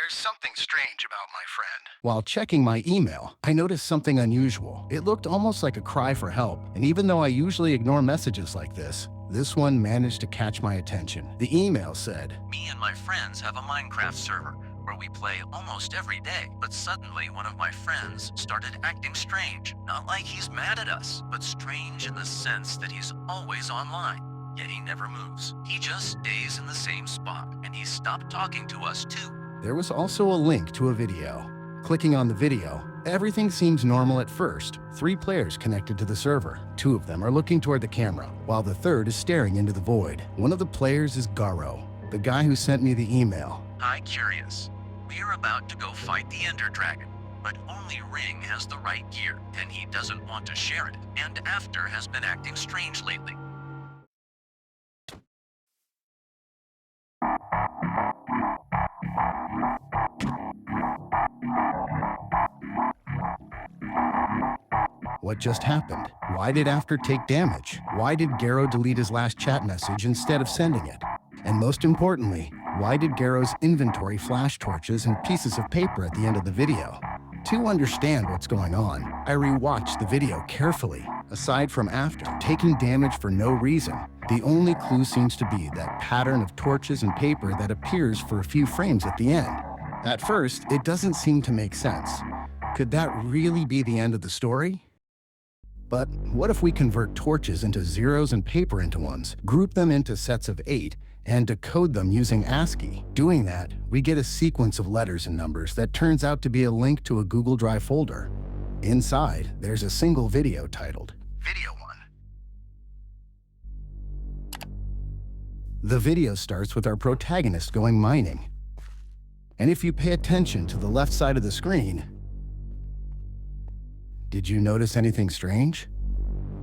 There's something strange about my friend. While checking my email, I noticed something unusual. It looked almost like a cry for help, and even though I usually ignore messages like this one managed to catch my attention. The email said, Me and my friends have a Minecraft server where we play almost every day, but suddenly one of my friends started acting strange. Not like he's mad at us, but strange in the sense that he's always online, yet he never moves. He just stays in the same spot, and he stopped talking to us too. There was also a link to a video. Clicking on the video, everything seems normal at first. 3 players connected to the server. 2 of them are looking toward the camera, while the third is staring into the void. One of the players is Garou, the guy who sent me the email. Hi, Curious. We're about to go fight the Ender Dragon, but only Ring has the right gear, and he doesn't want to share it, and After has been acting strange lately. What just happened? Why did After take damage? Why did Garou delete his last chat message instead of sending it? And most importantly, why did Garou's inventory flash torches and pieces of paper at the end of the video? To understand what's going on, I rewatched the video carefully. Aside from After taking damage for no reason, the only clue seems to be that pattern of torches and paper that appears for a few frames at the end. At first, it doesn't seem to make sense. Could that really be the end of the story? But what if we convert torches into zeros and paper into ones, group them into sets of 8, and decode them using ASCII? Doing that, we get a sequence of letters and numbers that turns out to be a link to a Google Drive folder. Inside, there's a single video titled Video 1. The video starts with our protagonist going mining. And if you pay attention to the left side of the screen, did you notice anything strange?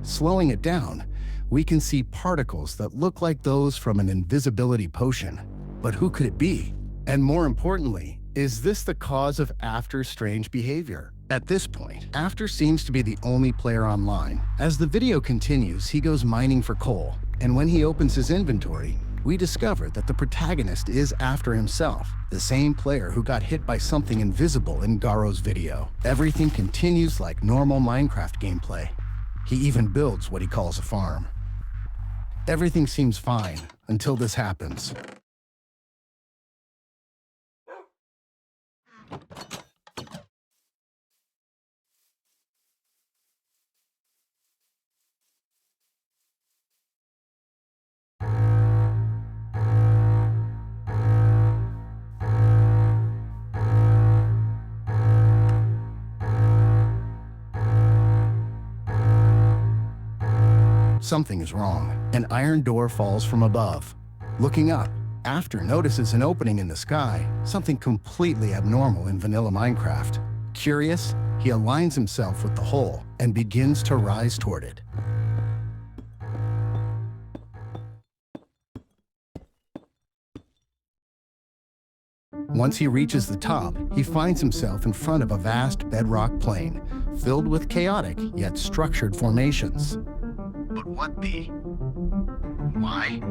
Slowing it down, we can see particles that look like those from an invisibility potion. But who could it be? And more importantly, is this the cause of After's strange behavior? At this point, After seems to be the only player online. As the video continues, he goes mining for coal, and when he opens his inventory, we discover that the protagonist is After himself, the same player who got hit by something invisible in Garou's video. Everything continues like normal Minecraft gameplay. He even builds what he calls a farm. Everything seems fine until this happens. Something is wrong. An iron door falls from above. Looking up, After notices an opening in the sky, something completely abnormal in vanilla Minecraft. Curious, he aligns himself with the hole and begins to rise toward it. Once he reaches the top, he finds himself in front of a vast bedrock plain, filled with chaotic yet structured formations. But what the? Why?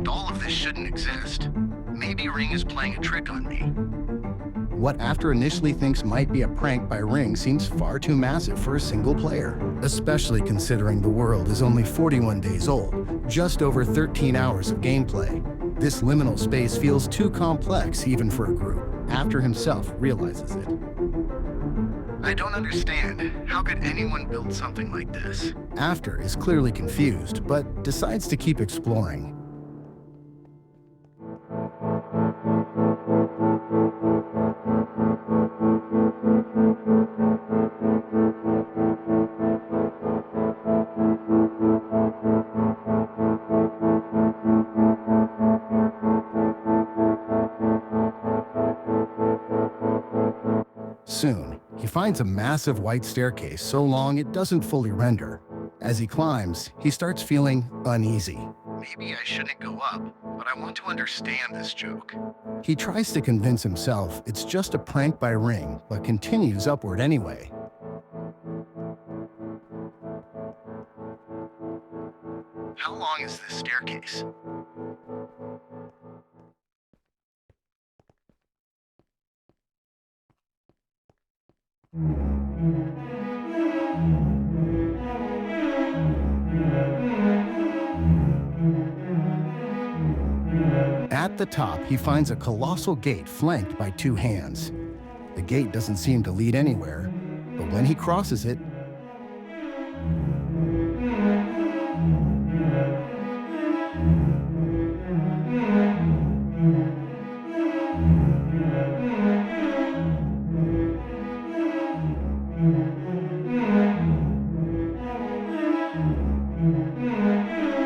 All of this shouldn't exist. Maybe Ring is playing a trick on me. What After initially thinks might be a prank by Ring seems far too massive for a single player, especially considering the world is only 41 days old, just over 13 hours of gameplay. This liminal space feels too complex even for a group. After himself realizes it. I don't understand. How could anyone build something like this? After is clearly confused, but decides to keep exploring. Soon, he finds a massive white staircase so long it doesn't fully render. As he climbs, he starts feeling uneasy. Maybe I shouldn't go up, but I want to understand this joke. He tries to convince himself it's just a prank by Ring, but continues upward anyway. How long is this staircase? At the top, he finds a colossal gate flanked by two hands. The gate doesn't seem to lead anywhere, but when he crosses it,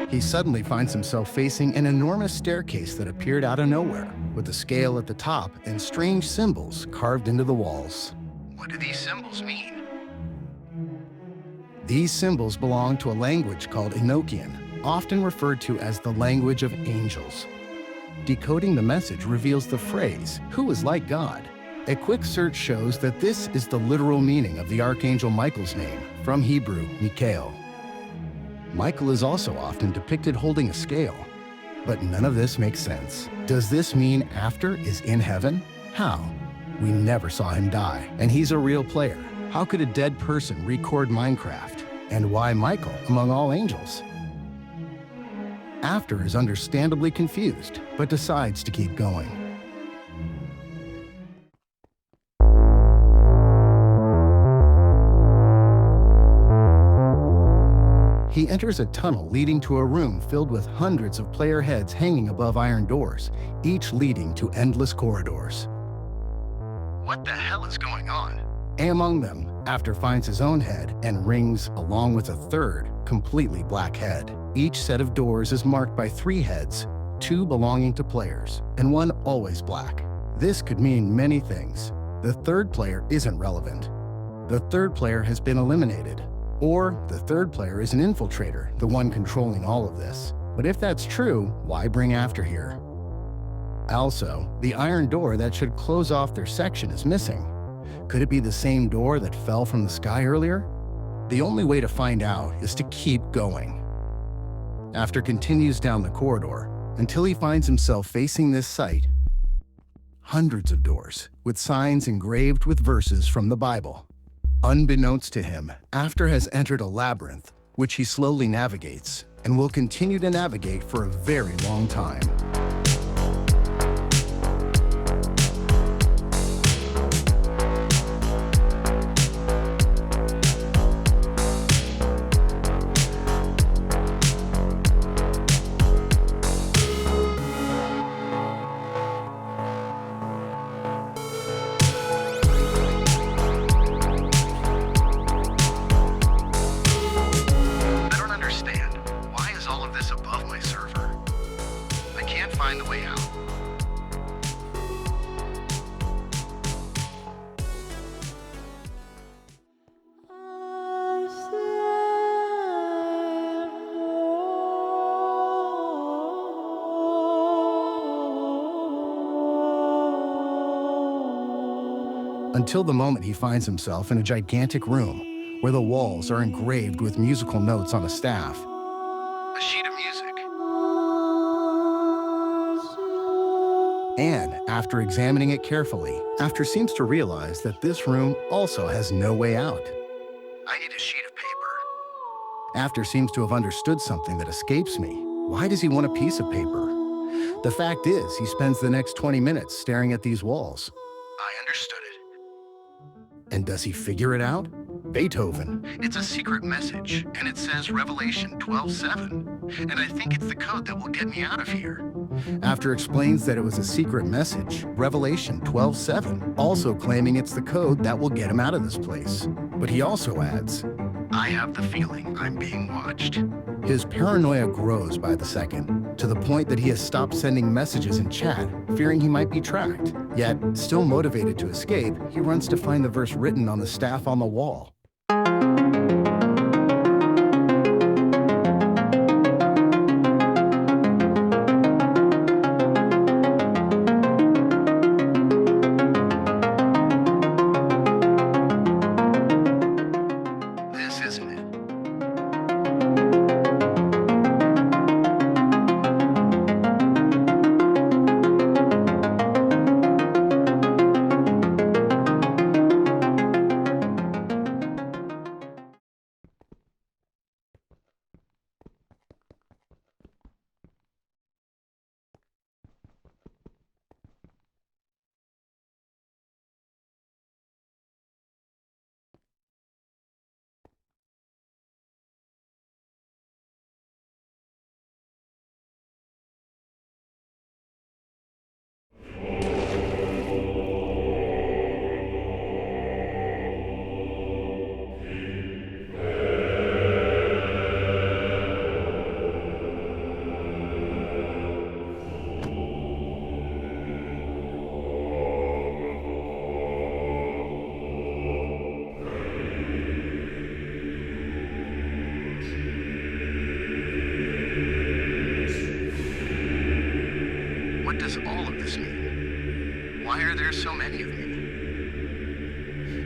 he suddenly finds himself facing an enormous staircase that appeared out of nowhere, with a scale at the top and strange symbols carved into the walls. What do these symbols mean? These symbols belong to a language called Enochian, often referred to as the language of angels. Decoding the message reveals the phrase, "Who is like God?" A quick search shows that this is the literal meaning of the archangel Michael's name, from Hebrew, Mikael. Michael is also often depicted holding a scale. But none of this makes sense. Does this mean After is in heaven? How? We never saw him die, and he's a real player. How could a dead person record Minecraft? And why Michael among all angels? After is understandably confused, but decides to keep going. He enters a tunnel leading to a room filled with hundreds of player heads hanging above iron doors, each leading to endless corridors. What the hell is going on? And among them, After finds his own head and rings along with a third, completely black head. Each set of doors is marked by 3 heads, 2 belonging to players, and 1 always black. This could mean many things. The third player isn't relevant. The third player has been eliminated. Or the third player is an infiltrator, the one controlling all of this. But if that's true, why bring After here? Also, the iron door that should close off their section is missing. Could it be the same door that fell from the sky earlier? The only way to find out is to keep going. After continues down the corridor until he finds himself facing this site. Hundreds of doors with signs engraved with verses from the Bible. Unbeknownst to him, After has entered a labyrinth, which he slowly navigates and will continue to navigate for a very long time. Find the way out. Until the moment he finds himself in a gigantic room where the walls are engraved with musical notes on a staff. A sheet of music. And after examining it carefully, After seems to realize that this room also has no way out. I need a sheet of paper. After seems to have understood something that escapes me. Why does he want a piece of paper? The fact is, he spends the next 20 minutes staring at these walls. I understood it. And does he figure it out? Beethoven. It's a secret message, and it says Revelation 12:7. And I think it's the code that will get me out of here. After explains that it was a secret message, Revelation 12:7, also claiming it's the code that will get him out of this place. But he also adds, I have the feeling I'm being watched. His paranoia grows by the second, to the point that he has stopped sending messages in chat, fearing he might be tracked. Yet, still motivated to escape, he runs to find the verse written on the staff on the wall.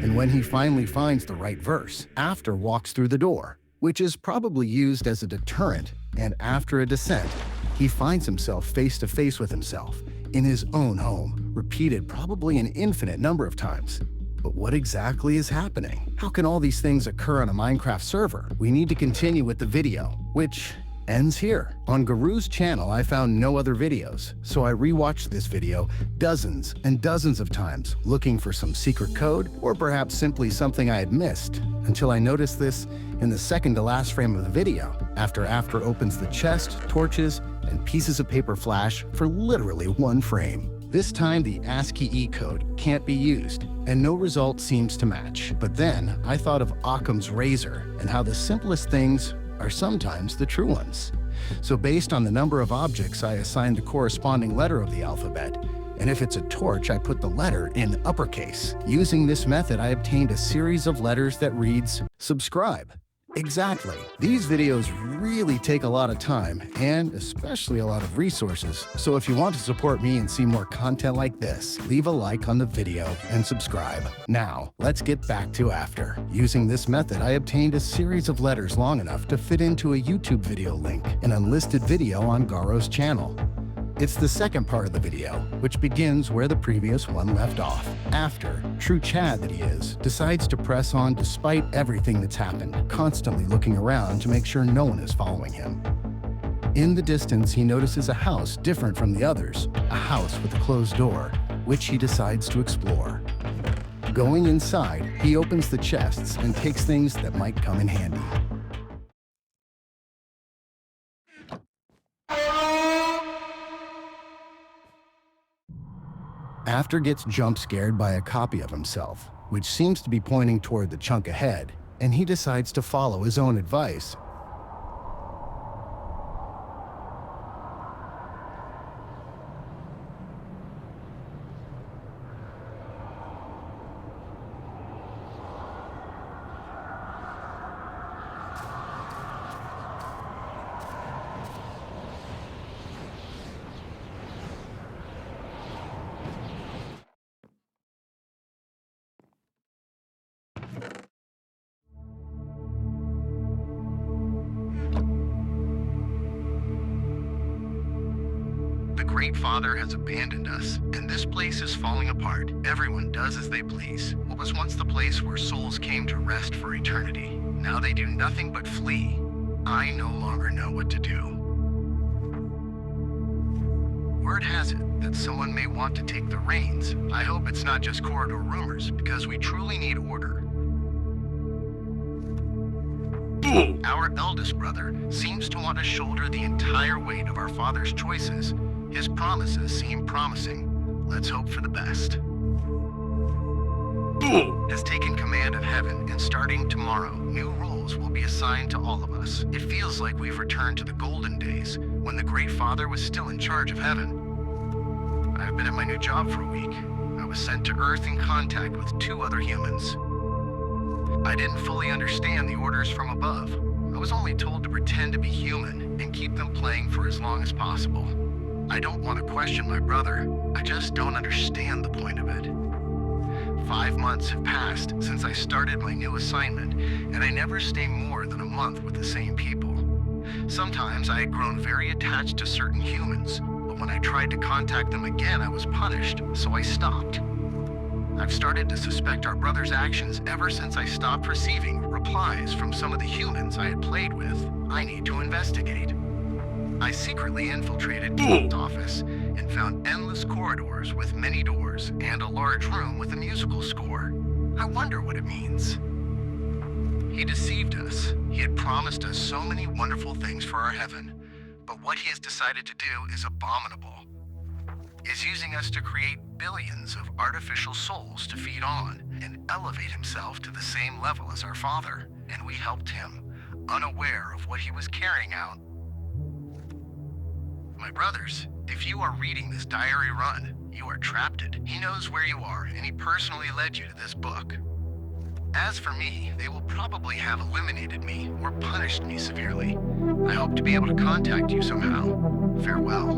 and when he finally finds the right verse, After walks through the door, which is probably used as a deterrent, and after a descent, he finds himself face to face with himself, in his own home, repeated probably an infinite number of times. But what exactly is happening? How can all these things occur on a Minecraft server? We need to continue with the video, which ends here. On Garou's channel, I found no other videos, so I rewatched this video dozens and dozens of times, looking for some secret code, or perhaps simply something I had missed, until I noticed this in the second to last frame of the video, after opens the chest, torches, and pieces of paper flash for literally one frame. This time, the ASCII E code can't be used, and no result seems to match. But then, I thought of Occam's razor, and how the simplest things are sometimes the true ones. So based on the number of objects, I assigned the corresponding letter of the alphabet, and if it's a torch, I put the letter in uppercase. Using this method, I obtained a series of letters that reads, subscribe. Exactly. These videos really take a lot of time, and especially a lot of resources, so if you want to support me and see more content like this, leave a like on the video and subscribe. Now, let's get back to After. Using this method, I obtained a series of letters long enough to fit into a YouTube video link, an unlisted video on Garou's channel. It's the second part of the video, which begins where the previous one left off. After, true Chad that he is, decides to press on despite everything that's happened, constantly looking around to make sure no one is following him. In the distance, he notices a house different from the others, a house with a closed door, which he decides to explore. Going inside, he opens the chests and takes things that might come in handy. After gets jump-scared by a copy of himself, which seems to be pointing toward the chunk ahead, and he decides to follow his own advice. The Great Father has abandoned us, and this place is falling apart. Everyone does as they please. What was once the place where souls came to rest for eternity, now they do nothing but flee. I no longer know what to do. Word has it that someone may want to take the reins. I hope it's not just corridor rumors, because we truly need order. Our eldest brother seems to want to shoulder the entire weight of our father's choices. His promises seem promising. Let's hope for the best. Has taken command of heaven, and starting tomorrow, new roles will be assigned to all of us. It feels like we've returned to the golden days, when the Great Father was still in charge of heaven. I've been at my new job for a week. I was sent to Earth in contact with 2 other humans. I didn't fully understand the orders from above. I was only told to pretend to be human and keep them playing for as long as possible. I don't want to question my brother. I just don't understand the point of it. 5 months have passed since I started my new assignment, and I never stay more than a month with the same people. Sometimes I had grown very attached to certain humans, but when I tried to contact them again, I was punished, so I stopped. I've started to suspect our brother's actions ever since I stopped receiving replies from some of the humans I had played with. I need to investigate. I secretly infiltrated Garou's office and found endless corridors with many doors and a large room with a musical score. I wonder what it means. He deceived us. He had promised us so many wonderful things for our heaven, but what he has decided to do is abominable. Is using us to create billions of artificial souls to feed on and elevate himself to the same level as our father, and we helped him, unaware of what he was carrying out. My brothers, if you are reading this diary run, you are trapped. He knows where you are, and he personally led you to this book. As for me, they will probably have eliminated me or punished me severely. I hope to be able to contact you somehow. Farewell.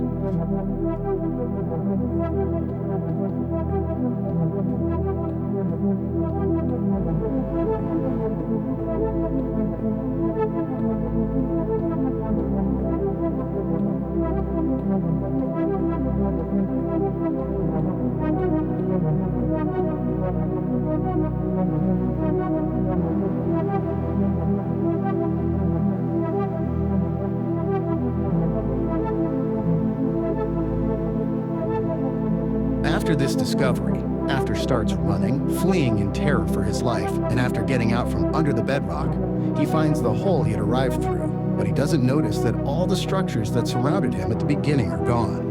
this discovery, After starts running, fleeing in terror for his life, and after getting out from under the bedrock, he finds the hole he had arrived through, but he doesn't notice that all the structures that surrounded him at the beginning are gone.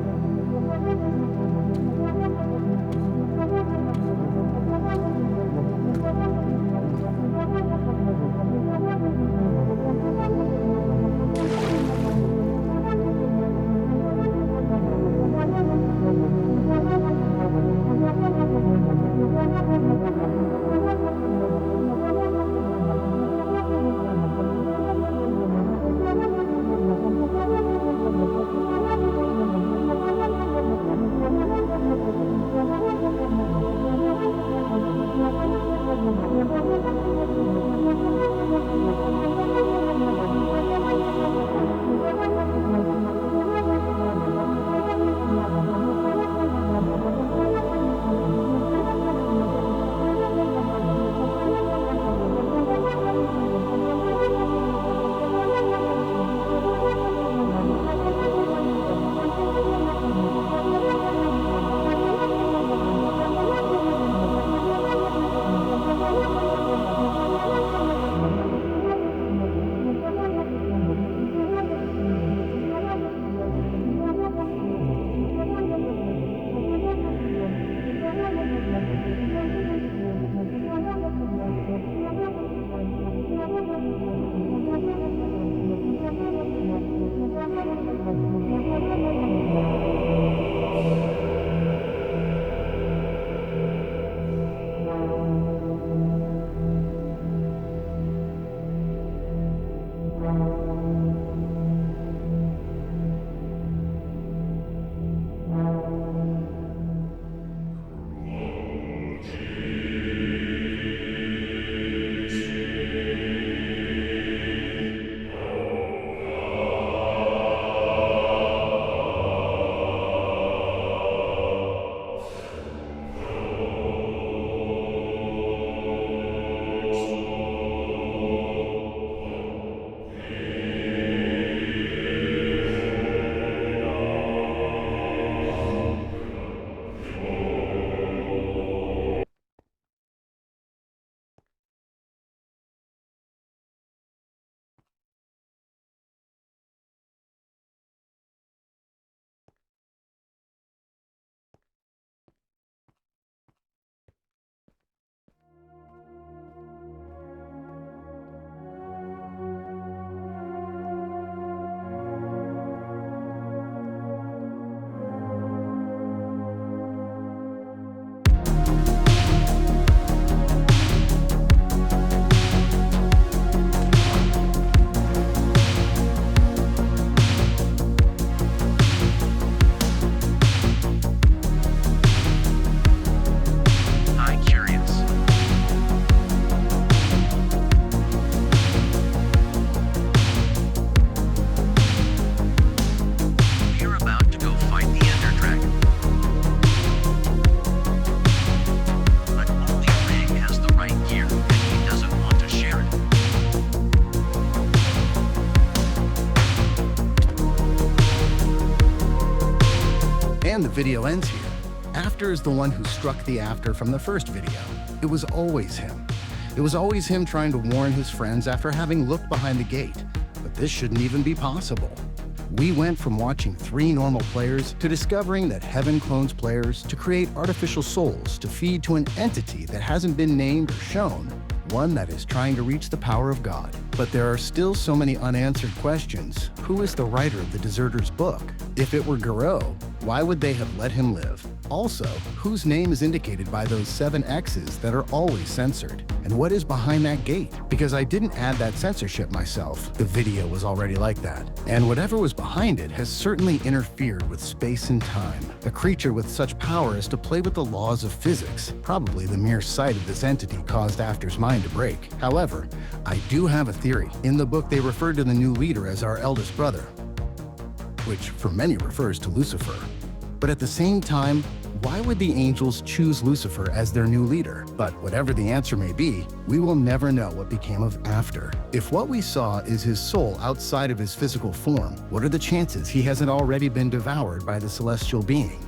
And the video ends here. After is the one who struck the after from the first video. It was always him. It was always him trying to warn his friends after having looked behind the gate. But this shouldn't even be possible. We went from watching 3 normal players to discovering that Heaven clones players to create artificial souls to feed to an entity that hasn't been named or shown, one that is trying to reach the power of God. But there are still so many unanswered questions. Who is the writer of the Deserter's book? If it were Garou, why would they have let him live? Also, whose name is indicated by those 7 X's that are always censored? And what is behind that gate? Because I didn't add that censorship myself. The video was already like that. And whatever was behind it has certainly interfered with space and time. A creature with such power as to play with the laws of physics. Probably the mere sight of this entity caused After's mind to break. However, I do have a theory. In the book, they referred to the new leader as our eldest brother, which for many refers to Lucifer. But at the same time, why would the angels choose Lucifer as their new leader? But whatever the answer may be, we will never know what became of After. If what we saw is his soul outside of his physical form, what are the chances he hasn't already been devoured by the celestial being?